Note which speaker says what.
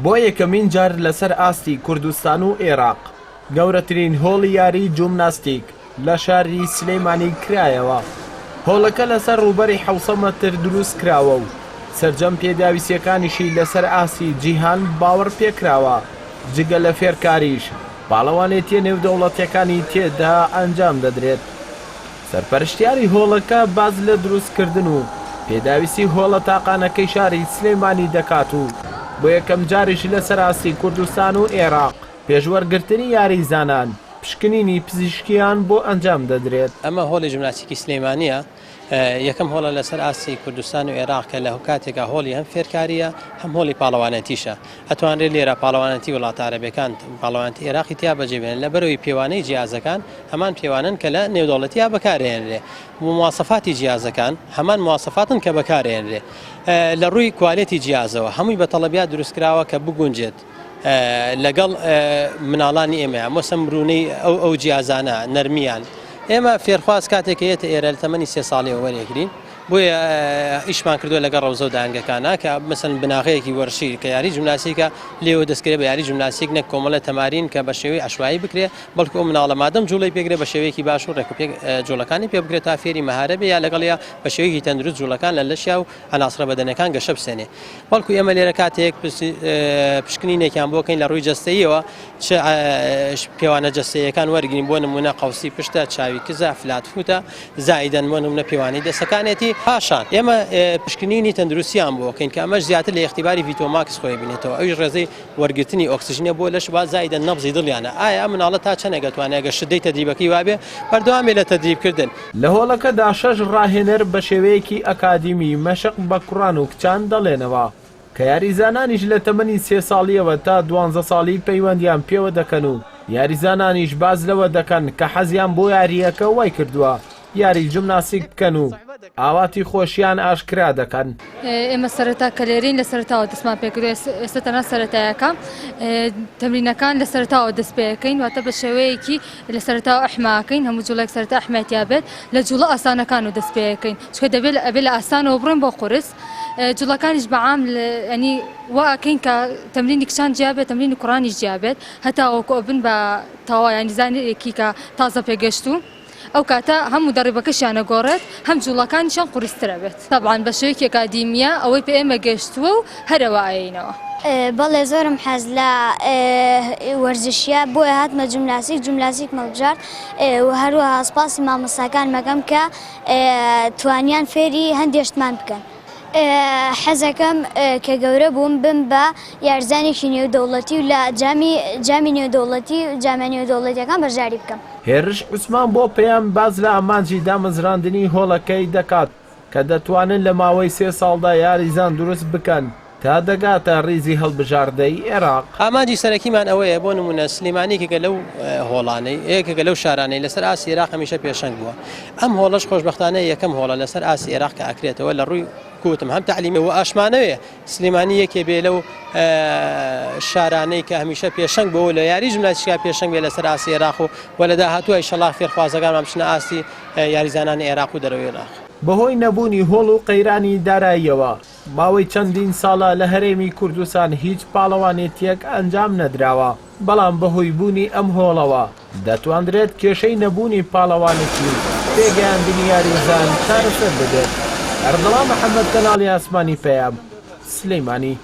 Speaker 1: بۆ یەکەمین جار لەسەر ئاستی کوردستان و عێراق گەورەترین هۆڵی یاری جومناستیک لە شاری سلەیمانی کرایەوە. هۆڵەکە لەسەر ڕووبەری 700 مەتر دروست کراوە و سەرجەم پێداویستیەکانیشی لەسەر ئاستی جیهان باوەڕ پێکراوە. جگە لە فێرکاریش پاڵەوانێتیە نێودەوڵەتیەکانی تێدا ئەنجام دەدرێت. سەرپەرشتیاری هۆڵەکە باز لە دروستکردن و پێداویستی هۆڵە تاقانەکەی شاری سلەیمانی دەکات و بۆ یەکەم جاریش لەسەر ئاستی کوردستان و عێراق پێشوەرگرتنی یاریزانان پشکنینی پزیشکیان بۆ ئەنجام دەدرێت.
Speaker 2: ئەمە هۆڵی ژمناستیکی سلەیمانیە، یەکەم هۆڵە لەسەر ئاستی کوردستان و عێراق کە لە کاتێکا هۆڵی هەم فێرکاریە هەم هۆڵی پاڵەوانەتیشە. ئەتوانرێت لێرە پاڵەوانەتی وڵاتە عەرەبیەکان پاڵەوانەتی عێراقی تیا بەجێبێنن لەبەرەوەی پێوانەی جیازەکان هەمان پێوانن کە لە نێودەوڵەتیا بەکارهێنرێ. مواصفاتی جیازەکان هەمان مواصفاتن کە بەکارهێنرێ. لە ڕووی کوالێتی جیازەوە هەمووی بە تەڵەبیات دروستکراوە کە بگونجێت لەگەڵ مناڵانی ئێمە مۆسم ڕوونەی ئەو جیازانە نەرمیان. ئێمە فێرخواز کاتێک هەیەتە ئێرە لە تەمەنی 3 ساڵی وەرێگرین بۆیە ئیشمان کردووە لەگەڵ ڕەوزە و دانگەکانە کە مەسەن بناغەیەکی وەرشی کە یاری جومناسیکە لێوە دەستکرێت بە یاری جومناسیک نەک کۆمەڵە تەمارین کە بە شێوەی عەشوایی بکرێ بەڵکو ئەو مناڵە مادەم جوڵەی پێگرێ بە شێوەیەکی باش و جوڵەکانی پێ بگرێت تا فێری مەهارە بێ یا لەگەڵ یا بە شێوەیەکی تەندروست جوڵەکان لە لەشیا و عناسرە بەدەنەکان گەشە بسێنێ. بەڵکو ئێمە لێرە کاتێک پشکنینێکیان بۆکەین لە ڕووی جەستەییەوە پێوانە جەستەیەکان وەرگین بۆ نمونە قەوسی پشتە چاوی کزە فلاتفوتە زائیدەن بۆ نمونە پێوانی دەسەکانێتی پاشان ئێمە پشکنینی تەندروستیان بۆکەین کە ئەمەش زیاتر لە اختیباری ڤیتۆماکس خۆی بینێتەوە. ئەوش ڕێزەی وەرگرتنی ئۆکسیژنە بۆ لەش وا زائیدەن نەبزی دڵیانە. ئایا ئەم مناڵە تا چەندە دەتوانێت ئەگەر شدەی تەدریبەکەی وابێ بەردەوامێ لە تەدریبکردن.
Speaker 1: لە هۆڵەکەدا 6 ڕاهێنەر بە شێوەیەکی ئەکادیمی مەشق بە کوڕان و کچان دەڵێنەوە کە یاریزانانیش لە تەمەنی 3 ساڵیەوە تا 12 ساڵی پەیوەندیان پێوە دەکەن و یاریزانانیش باز لەوە دەکەن کە حەزیان بۆ یاریەکە وای کردووە یاری جومناستیک بکەن و ئاواتی خۆشیان ئاشکرا دەکەن.
Speaker 3: ئێمە سەرەتا کە لێرەین لە سەرەتاوە دەستمان پێکردووە ئێستا تەنها سەرەتایەکە تەمرینەکان لە سەرەتاوە دەست پێەکەین واتە بە شێوەیەکی لە سەرەتاوە ئەحماکەین هەموو جوڵێک سەرەتا ئەحمەتیا بێت لە جوڵە ئاسانەکان و دەست پێەکەین چکە دەبێت ئەبێ لە ئاسانەوە بڕۆین بۆ قورس. جوڵەکانیش بەعام ینی واکەین کە تەمرینی کچان جیابێت تەمرینی کوڕانیش جیابێت هەتا ئەوکۆ بن بە تەواو ینی زانێکی کە تازە پێگەشتوو ئەو کاتە هەموو دەڕێبەکەشیانە گۆڕێت هەم جوڵەکانیشان قوریسترە بێت. تەبعاان بە شێوەیەکی ئەکادیمیە ئەوەی پێ ئێمە گەشتووە و هەرەوە ئاینەوە.
Speaker 4: بەڵێ زۆرم حەز لە وەرزشیە بۆیە هاتمە جومناستیک مەڵبژار و هەروەها سپاسی مامۆستاکان مەگەم کە توانیان فێری هەندێشتمان بکەن. حەزەکەم کە گەورە بووم بم بە یارزانێکی نێودەوڵەتی و لە جامی نێودەوڵەتی و جامە نێودەوڵەتیەکان بەشداری بکەم.
Speaker 1: هێرش عوسمان بۆ پێیان باز لە ئامانجی دامەزراندنی هۆڵەکەی دەکات کە دەتوانن لە ماوەی 3 ساڵدا یاریزان دروست بکەن تا دەگاتە ڕیزی هەڵبژاردەی عێراق.
Speaker 2: ئامانجی سەرەکیمان ئەوەیە بۆ نمونە سلەیمانیەکێکە لەو هۆڵانەی یەکێکە لەو شارانەی لەسەر ئاسی عێراق هەمیشە پێشەنگ بووە. ئەم هۆڵەش خۆشبەختانە یەکەم هۆڵە لەسەر ئاسی عێراق کە ئەکرێتەوە لە ڕووی کوتم هەم تعلیمی و ئاشمانەوێ سلەیمانی یەکێ بێ لەو شارانەی کە هەمیشە پێشەنگ بۆ لە یاری جومناستیکا پێشەنگ بێ لەسەر ئاسی عێراق و وە لە داهاتووە ئینشەڵڵا فێرخوازەکانمان بچنە ئاستی یاریزانانی عێراق و دەرەوەی عێراق.
Speaker 1: بەهۆی نەبوونی هۆڵ و قەیرانی داراییەوە ماوەی چەندین ساڵە لە هەرێمی کوردستان هیچ پاڵەوانێتیەک ئەنجام نەدراوە بەڵام بەهۆی بوونی ئەم هۆڵەوە دەتوانرێت کێشەی نەبوونی پاڵەوانێتی پێگەیاندنی یاریزان چارەسەر بدێت. ئەردەڵا محەممەد کەناڵی ئاسمانی پەیام سلەیمانی.